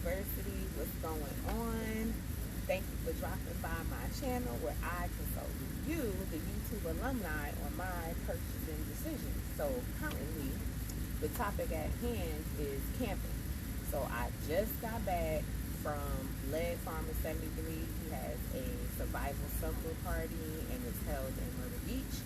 University. What's going on? Thank you for dropping by my channel where I consult with you, the YouTube alumni, on my purchasing decisions. So currently, the topic at hand is camping. So I just got back from LF73. He has a survival summer party and it's held in Myrtle Beach.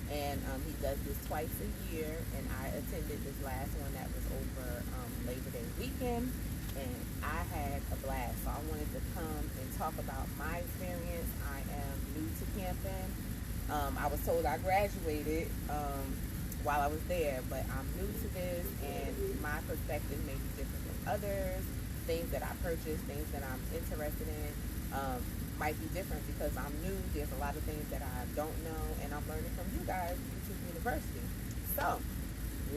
And he does this twice a year, and I attended this last one that was over Labor Day weekend, and I had a blast. So I wanted to come and talk about my experience. I am new to camping. I was told I graduated while I was there, but I'm new to this, and my perspective may be different from others. Things that I purchased, things that I'm interested in, might be different because I'm new. There's a lot of things that I don't know, and I'm learning from you guys, YouTube University. So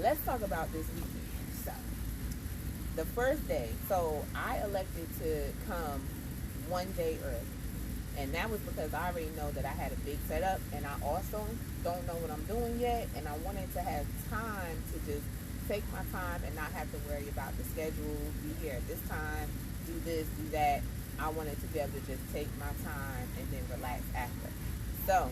let's talk about this weekend. So the first day, so I elected to come one day early, and that was because I already know that I had a big setup, and I also don't know what I'm doing yet, and I wanted to have time to just take my time and not have to worry about the schedule, be here at this time, do this, do that. I wanted to be able to just take my time and then relax after. So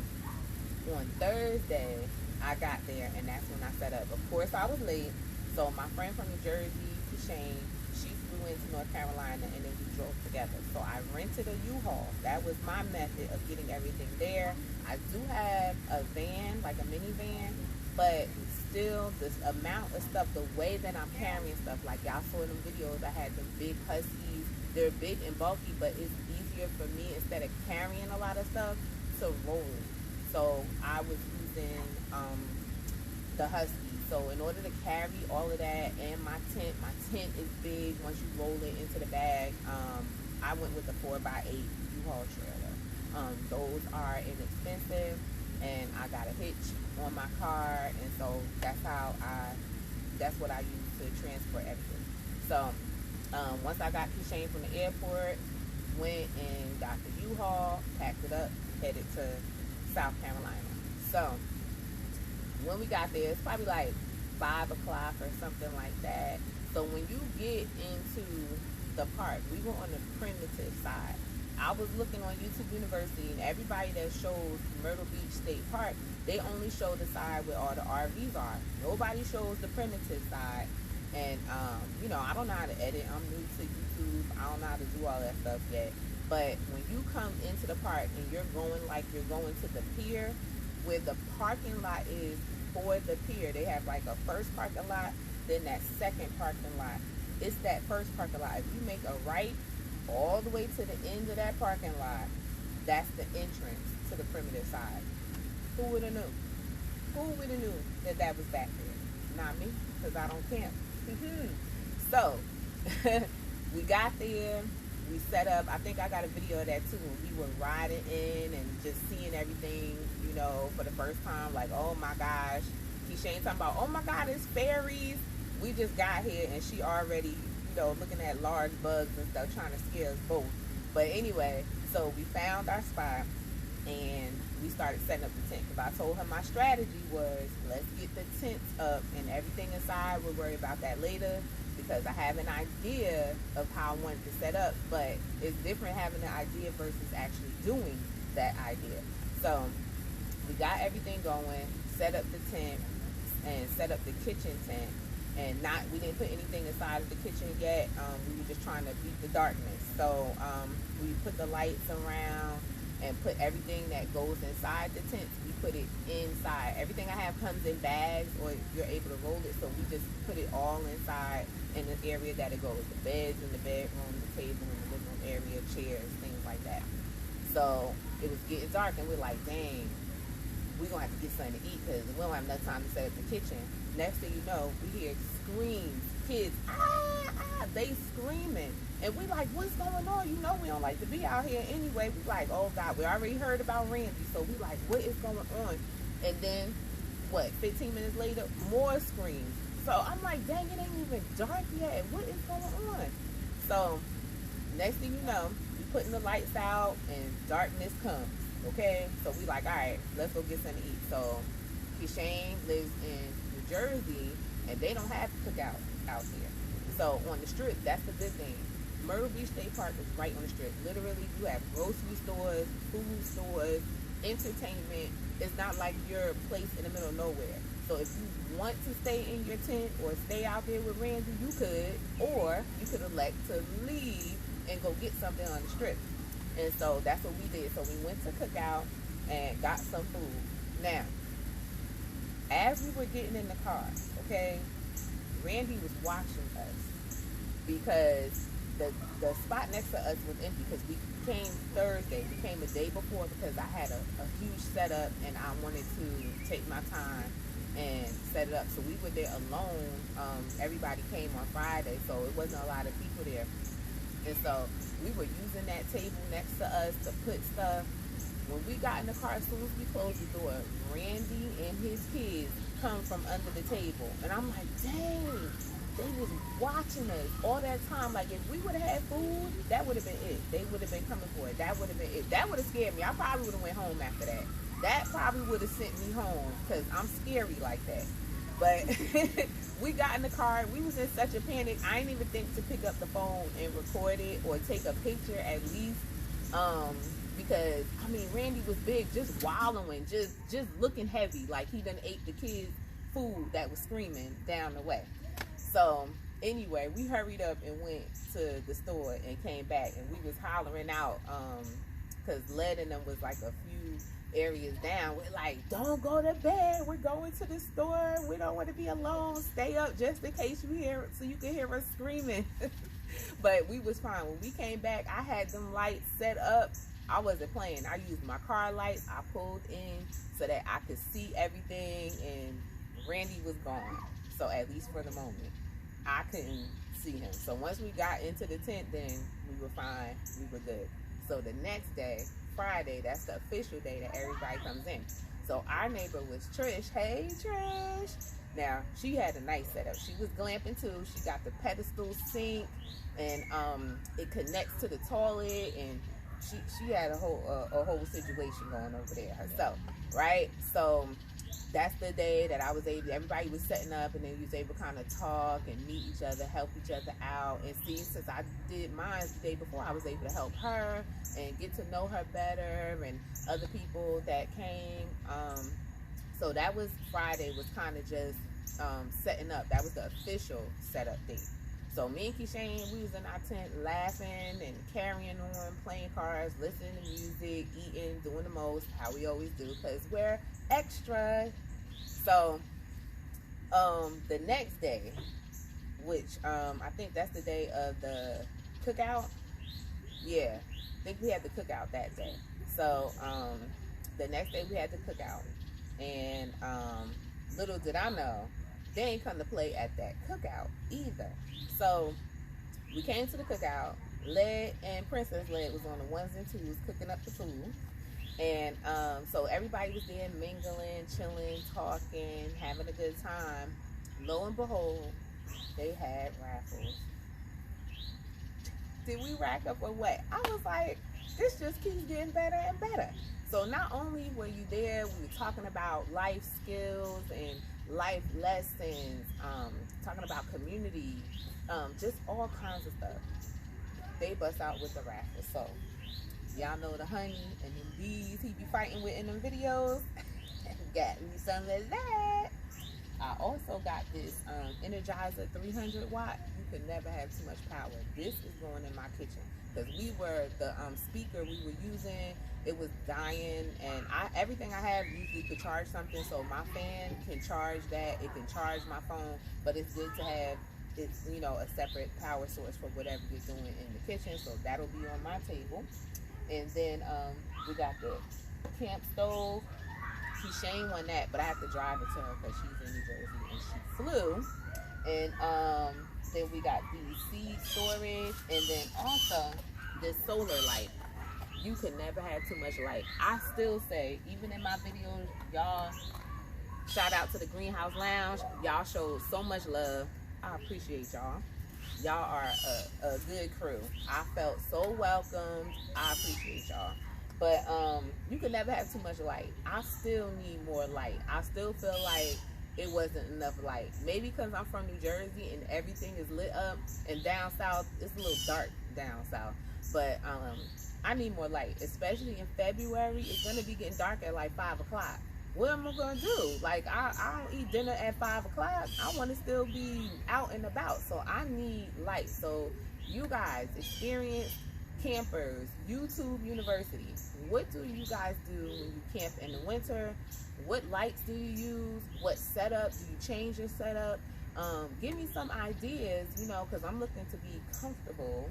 on Thursday, I got there, and that's when I set up. Of course, I was late. So my friend from New Jersey, Shane, she flew into North Carolina, and then we drove together. So I rented a U-Haul. That was my method of getting everything there. I do have a van, like a minivan, but still, this amount of stuff, the way that I'm carrying stuff, like y'all saw in them videos, I had them big Huskies. They're big and bulky, but it's easier for me, instead of carrying a lot of stuff, to roll it. So I was using the Husky. So in order to carry all of that, and my tent is big once you roll it into the bag, I went with the 4x8 U-Haul trailer. Those are inexpensive, and I got a hitch on my car, and so that's what I use to transport everything. So once I got Shane from the airport, went and got the U-Haul, packed it up, headed to South Carolina. So when we got there, it's probably like 5 o'clock or something like that. So when you get into the park, we were on the primitive side. I was looking on YouTube University, and everybody that shows Myrtle Beach State Park, they only show the side where all the RVs are. Nobody shows the primitive side. And, you know, I don't know how to edit. I'm new to YouTube. I don't know how to do all that stuff yet. But when you come into the park and you're going like you're going to the pier, where the parking lot is for the pier, they have like a first parking lot, then that second parking lot. It's that first parking lot. If you make a right all the way to the end of that parking lot, that's the entrance to the primitive side. Who would have knew? Who would have knew that that was back there? Not me, because I don't camp. So we got there, we set up. I think I got a video of that too, when we were riding in and just seeing everything, you know, for the first time. Like, oh my gosh, Shane talking about, oh my god, it's fairies. We just got here, and she already, you know, looking at large bugs and stuff, trying to scare us both. But anyway, so we found our spot, and we started setting up the tent, because I told her my strategy was, let's get the tents up and everything inside. We'll worry about that later, because I have an idea of how I wanted to set up, but it's different having an idea versus actually doing that idea. So we got everything going, set up the tent, and set up the kitchen tent. And we didn't put anything inside of the kitchen yet. We were just trying to beat the darkness. So we put the lights around and put everything that goes inside the tent. We put it inside. Everything I have comes in bags, or you're able to roll it. So we just put it all inside in the area that it goes. The beds in the bedroom, the table in the living room area, chairs, things like that. So it was getting dark, and we're like, dang, we're going to have to get something to eat, because we don't have enough time to set up the kitchen. Next thing you know, we hear screams, kids, they screaming. And we like, what's going on? You know we don't like to be out here anyway. We like, oh God, we already heard about Randy. So we like, what is going on? And then, 15 minutes later, more screams. So I'm like, dang, it ain't even dark yet. What is going on? So next thing you know, we putting the lights out, and darkness comes. Okay? So we like, all right, let's go get something to eat. So Shane lives in New Jersey, and they don't have Cookout out here. So on the strip, that's the good thing. Myrtle Beach State Park is right on the strip. Literally, you have grocery stores, food stores, entertainment. It's not like you're placed in the middle of nowhere. So if you want to stay in your tent or stay out there with Randy, you could, or you could elect to leave and go get something on the strip. And so that's what we did. So we went to Cookout and got some food. Now, as we were getting in the car, okay, Randy was watching us because the spot next to us was empty because we came Thursday. We came a day before because I had a huge setup and I wanted to take my time and set it up. So we were there alone. Everybody came on Friday, so it wasn't a lot of people there. And so we were using that table next to us to put stuff. When we got in the car, as soon as we closed the door, Randy and his kids come from under the table. And I'm like, dang, they was watching us all that time. Like, if we would have had food, that would have been it. They would have been coming for it. That would have been it. That would have scared me. I probably would have went home after that. That probably would have sent me home because I'm scary like that. But we got in the car. We was in such a panic. I didn't even think to pick up the phone and record it or take a picture at least. Because, I mean, Randy was big, just wallowing, just looking heavy. Like he done ate the kids' food that was screaming down the way. So, anyway, we hurried up and went to the store and came back. And we was hollering out because Led and them was like a few areas down. We're like, don't go to bed. We're going to the store. We don't want to be alone. Stay up just in case you hear it so you can hear us screaming. But we was fine. When we came back, I had them lights set up. I wasn't playing. I used my car lights. I pulled in so that I could see everything, and Randy was gone. So at least for the moment, I couldn't see him. So once we got into the tent, then we were fine. We were good. So the next day, Friday, that's the official day that everybody comes in. So our neighbor was Trish. Hey, Trish. Now, she had a nice setup. She was glamping too. She got the pedestal sink, and it connects to the toilet, and she had a whole situation going over there herself, right? So that's the day that I was able, everybody was setting up, and then we was able to kind of talk and meet each other, help each other out, and see, since I did mine the day before, I was able to help her and get to know her better, and other people that came. So that was Friday, was kind of just setting up. That was the official setup date. So me and Keishane, we was in our tent laughing and carrying on, playing cards, listening to music, eating, doing the most, how we always do, because we're extra. So the next day, which I think that's the day of the cookout. Yeah, I think we had the cookout that day. So the next day we had the cookout. And little did I know, they ain't come to play at that cookout either. So we came to the cookout. Led and Princess Led was on the ones and twos cooking up the food. And so everybody was there mingling, chilling, talking, having a good time. Lo and behold, they had raffles. Did we rack up or what? I was like, this just keeps getting better and better. So not only were you there, we were talking about life skills and life lessons, talking about community, just all kinds of stuff. They bust out with the raffle. So y'all know the honey and them bees he be fighting with in them videos. Got me some of that. I also got this Energizer 300 watt. You could never have too much power. This is going in my kitchen because we were the speaker we were using. It was dying, and everything I have usually could charge something. So my fan can charge that. It can charge my phone, but it's good to have it's a separate power source for whatever you're doing in the kitchen. So that'll be on my table. And then we got the camp stove. Keishane won that, but I have to drive it to her because she's in New Jersey and she flew. And then we got the seed storage, and then also this solar light. You can never have too much light. I still say, even in my videos, y'all, shout out to the Greenhouse Lounge. Y'all showed so much love. I appreciate y'all. Y'all are a good crew. I felt so welcomed. I appreciate y'all. But you can never have too much light. I still need more light. I still feel like it wasn't enough light. Maybe because I'm from New Jersey and everything is lit up, and down south it's a little dark down south. But I need more light, especially in February. It's gonna be getting dark at like 5 o'clock. What am I gonna do? Like, I don't eat dinner at 5 o'clock. I want to still be out and about, so I need light. So you guys, experienced campers, YouTube University, what do you guys do when you camp in the winter? What lights do you use? What setup? Do you change your setup? Give me some ideas, you know, because I'm looking to be comfortable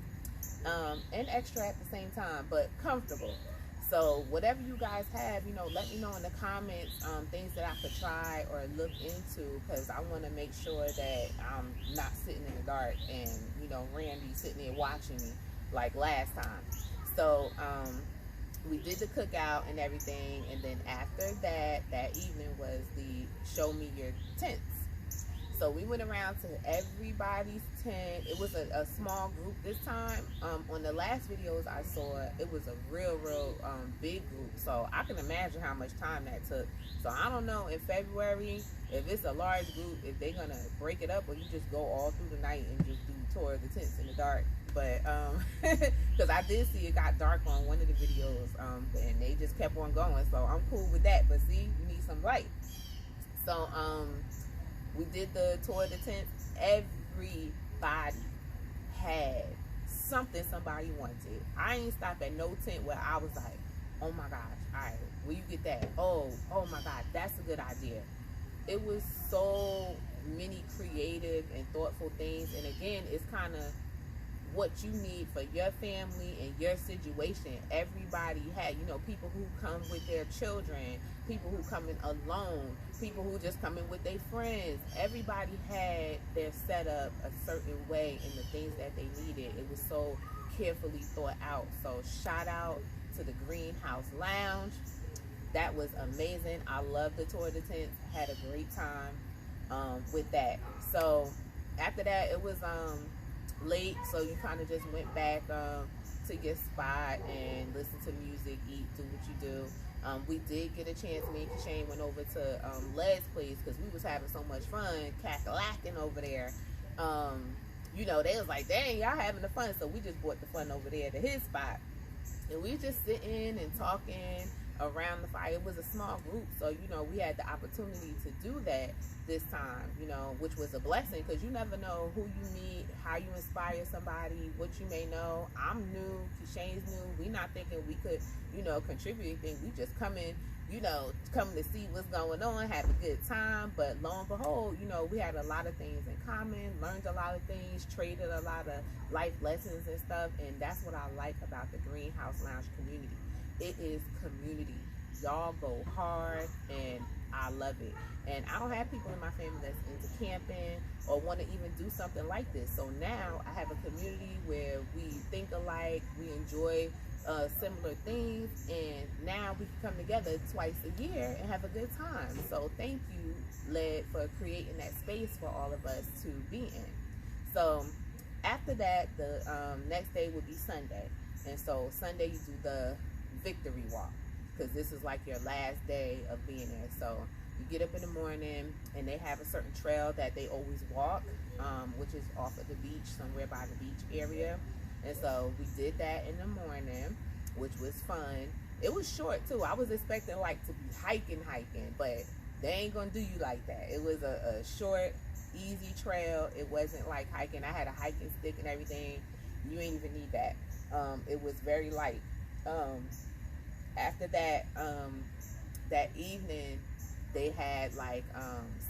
and extra at the same time, but comfortable. So whatever you guys have, you know, let me know in the comments, things that I could try or look into, because I want to make sure that I'm not sitting in the dark and, you know, Randy sitting there watching me like last time. So we did the cookout and everything, and then after that, that evening was the show me your tents. So we went around to everybody's tent. It was a small group this time. On the last videos I saw, it was a real big group. So I can imagine how much time that took. So I don't know in February, if it's a large group, if they're gonna break it up, or you just go all through the night and just do tour of the tents in the dark. But because I did see it got dark on one of the videos, and they just kept on going. So I'm cool with that. But see, you need some light. So we did the tour of the tents. Everybody had something somebody wanted. I ain't stopped at no tent where I was like, oh my gosh, all right, where you get that? Oh my God, that's a good idea. It was so many creative and thoughtful things. And again, it's kind of what you need for your family and your situation. Everybody had, you know, people who come with their children, people who come in alone, people who just come in with their friends. Everybody had their setup a certain way and the things that they needed. It was so carefully thought out. So shout out to the Greenhouse Lounge. That was amazing. I loved the tour of the tents. Had a great time with that. So after that, it was late, so you kind of just went back to your spot and listen to music, eat, do what you do. We did get a chance, me and Kashane went over to Led's place because we was having so much fun cackalaacking over there. You know, they was like, dang, y'all having the fun, so we just brought the fun over there to his spot. And we just sitting and talking around the fire. It was a small group, so, you know, we had the opportunity to do that this time, you know, which was a blessing, because you never know who you meet, how you inspire somebody, what you may know. I'm new, Kishane's new. We not thinking we could, you know, contribute anything. We just coming, you know, coming to see what's going on, have a good time. But lo and behold, you know, we had a lot of things in common, learned a lot of things, traded a lot of life lessons and stuff. And that's what I like about the Greenhouse Lounge community. It is community. Y'all go hard, and I love it. And I don't have people in my family that's into camping or want to even do something like this. So now I have a community where we think alike, we enjoy similar things, and now we can come together twice a year and have a good time. So thank you, Led, for creating that space for all of us to be in. So after that, the next day would be Sunday. And so Sunday you do the victory walk, because this is like your last day of being there. So you get up in the morning, and they have a certain trail that they always walk, which is off of the beach, somewhere by the beach area. And so we did that in the morning, which was fun. It was short too. I was expecting like to be hiking, but they ain't gonna do you like that. It was a short, easy trail. It wasn't like hiking. I had a hiking stick and everything. You ain't even need that. It was very light. After that, that evening, they had like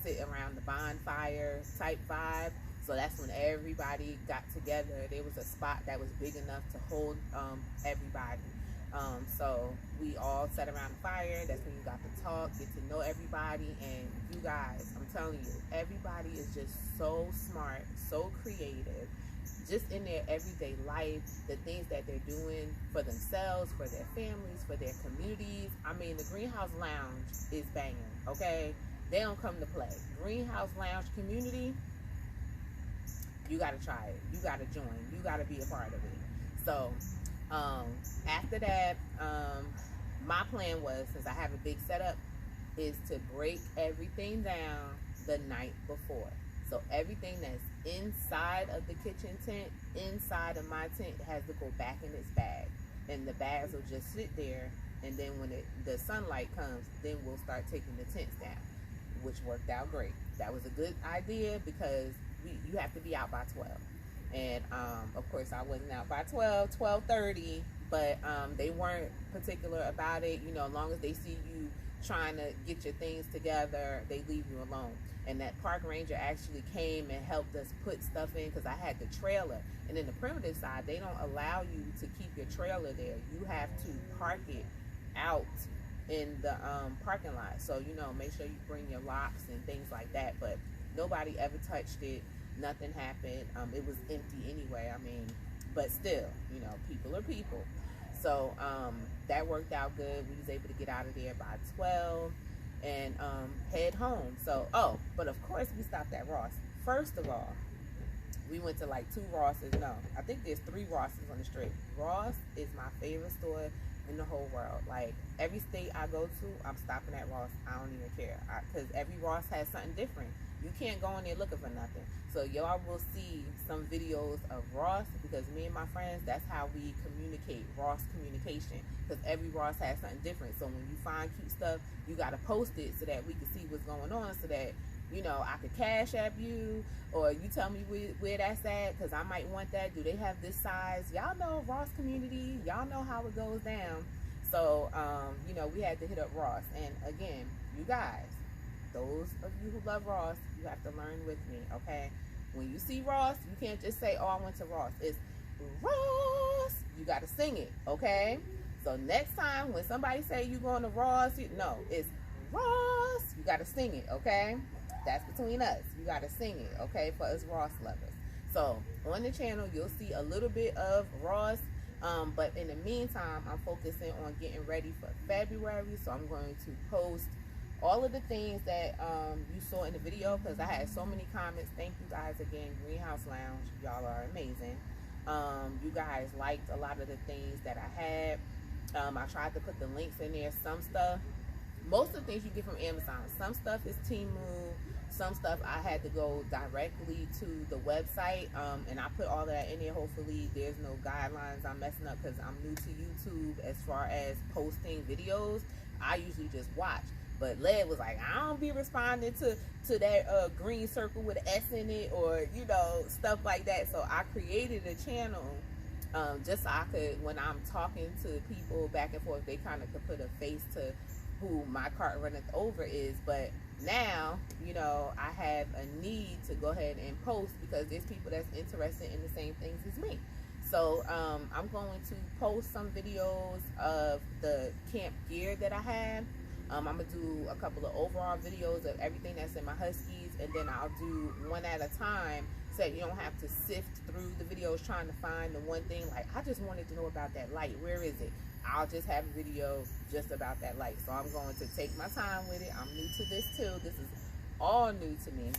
sit around the bonfire type vibe. So that's when everybody got together. There was a spot that was big enough to hold everybody. So we all sat around the fire. That's when you got to talk, get to know everybody. And you guys, I'm telling you, everybody is just so smart, so creative, just in their everyday life, the things that they're doing for themselves, for their families, for their communities. I mean, the Greenhouse Lounge is banging, okay? They don't come to play. Greenhouse Lounge community, you gotta try it. You gotta join. You gotta be a part of it. So after that, my plan was, since I have a big setup, is to break everything down the night before. So everything that's inside of the kitchen tent, inside of my tent, has to go back in its bag, and the bags will just sit there, and then when the sunlight comes, then we'll start taking the tents down, which worked out great. That was a good idea because you have to be out by 12, and of course I wasn't out by 12:30, but they weren't particular about it. You know, as long as they see you trying to get your things together, they leave you alone. And that park ranger actually came and helped us put stuff in, because I had the trailer, and in the primitive side they don't allow you to keep your trailer there. You have to park it out in the parking lot, so you know, make sure you bring your locks and things like that. But nobody ever touched it, nothing happened. It was empty anyway. I mean, but still, you know, people are people. So that worked out good. We was able to get out of there by 12 and head home. So, oh, but of course we stopped at Ross. First of all, we went to like 2 Rosses. No, I think there's 3 Rosses on the strip. Ross is my favorite store in the whole world. Like, every state I go to, I'm stopping at Ross. I don't even care, because every Ross has something different. You can't go in there looking for nothing. So y'all will see some videos of Ross, because me and my friends, that's how we communicate, Ross communication, because every Ross has something different. So when you find cute stuff, you got to post it so that we can see what's going on, so that, you know, I could cash app you, or you tell me where that's at, because I might want that. Do they have this size? Y'all know Ross community. Y'all know how it goes down. So, you know, we had to hit up Ross. And again, you guys, those of you who love Ross, you have to learn with me, okay? When you see Ross, you can't just say, oh, I went to Ross. It's Ross. You got to sing it, okay? So next time when somebody say you going to Ross, no, it's Ross. You got to sing it, okay? That's between us. You got to sing it, okay, for us Ross lovers. So on the channel, you'll see a little bit of Ross, but in the meantime, I'm focusing on getting ready for February. So I'm going to post all of the things that you saw in the video, because I had so many comments. Thank you guys again. Greenhouse Lounge, y'all are amazing. You guys liked a lot of the things that I had. I tried to put the links in there. Some stuff, most of the things you get from Amazon. Some stuff is Temu. Some stuff I had to go directly to the website, and I put all that in there. Hopefully there's no guidelines I'm messing up, because I'm new to YouTube as far as posting videos. I usually just watch. But Led was like, I don't be responding to that green circle with an S in it, or, you know, stuff like that. So I created a channel just so I could, when I'm talking to people back and forth, they kind of could put a face to who my cart runneth over is. But now, you know, I have a need to go ahead and post, because there's people that's interested in the same things as me. So I'm going to post some videos of the camp gear that I have. I'm gonna do a couple of overall videos of everything that's in my Huskies, and then I'll do one at a time, so you don't have to sift through the videos trying to find the one thing. Like, I just wanted to know about that light. Where is it? I'll just have a video just about that light. So I'm going to take my time with it. I'm new to this too. This is all new to me.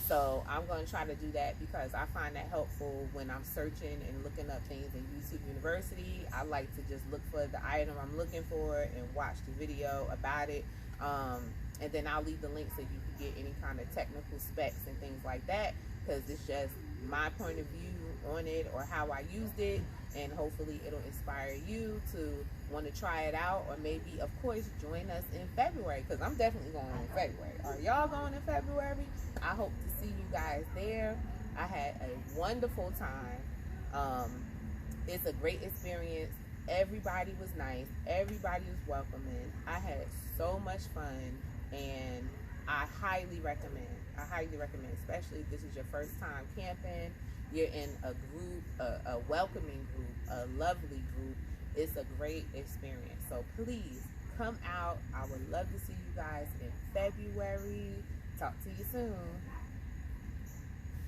So I'm going to try to do that, because I find that helpful when I'm searching and looking up things in YouTube University. I like to just look for the item I'm looking for and watch the video about it. And then I'll leave the link so you can get any kind of technical specs and things like that, because it's just my point of view on it, or how I used it, and hopefully it'll inspire you to want to try it out, or maybe, of course, join us in February, because I'm definitely going in February. Are y'all going in February? I hope to see you guys there. I had a wonderful time. It's a great experience. Everybody was nice. Everybody was welcoming. I had so much fun, and I highly recommend. I highly recommend, especially if this is your first time camping. You're in a group, a welcoming group, a lovely group. It's a great experience. So please come out. I would love to see you guys in February. Talk to you soon.